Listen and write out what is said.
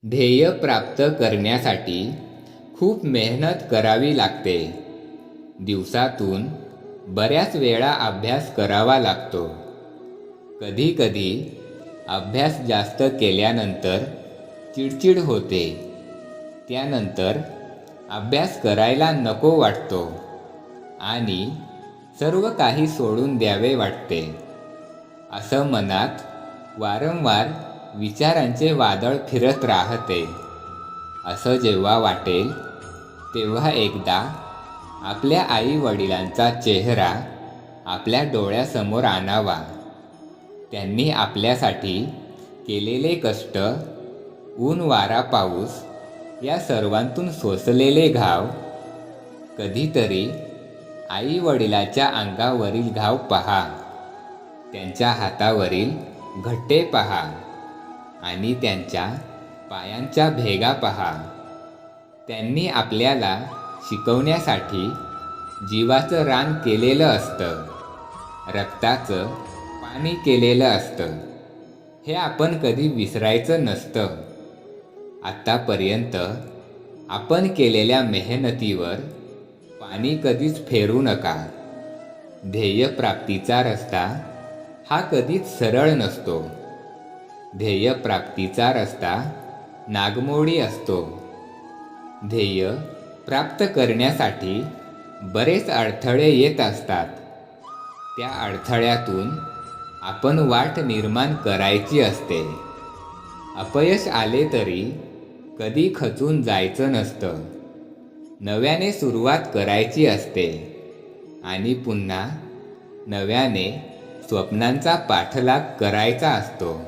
ध्येय प्राप्त करण्यासाठी खूप मेहनत करावी लागते. दिवसातून बऱ्याच वेळा अभ्यास करावा लागतो. कधीकधी अभ्यास जास्त केल्यानंतर चिडचिड होते. त्यानंतर अभ्यास करायला नको वाटतो आणि सर्व काही सोडून द्यावे वाटते. असं मनात वारंवार विचारांचे वादळ फिरत राहते. असं जेव्हा वाटेल तेव्हा एकदा आपल्या आई वडिलांचा चेहरा आपल्या डोळ्यासमोर आणावा. त्यांनी आपल्यासाठी केलेले कष्ट, ऊन वारा पाऊस या सर्वांतून सोसलेले घाव, कधीतरी आई वडिलाच्या अंगावरील घाव पहा, त्यांच्या हातावरील घट्टे पहा आणि त्यांच्या पायांच्या भेगा पहा. त्यांनी आपल्याला शिकवण्यासाठी जीवाचं रान केलेलं असतं, रक्ताचं पाणी केलेलं असतं. हे आपण कधी विसरायचं नसतं. आत्तापर्यंत आपण केलेल्या मेहनतीवर पाणी कधीच फेरू नका. ध्येयप्राप्तीचा रस्ता हा कधीच सरळ नसतो. ध्येयप्राप्तीचा रस्ता नागमोडी असतो. ध्येय प्राप्त करण्यासाठी बरेच अडथळे येत असतात. त्या अडथळ्यातून आपण वाट निर्माण करायची असते. अपयश आले तरी कधी खचून जायचं नसतं. नव्याने सुरुवात करायची असते आणि पुन्हा नव्याने स्वप्नांचा पाठलाग करायचा असतो.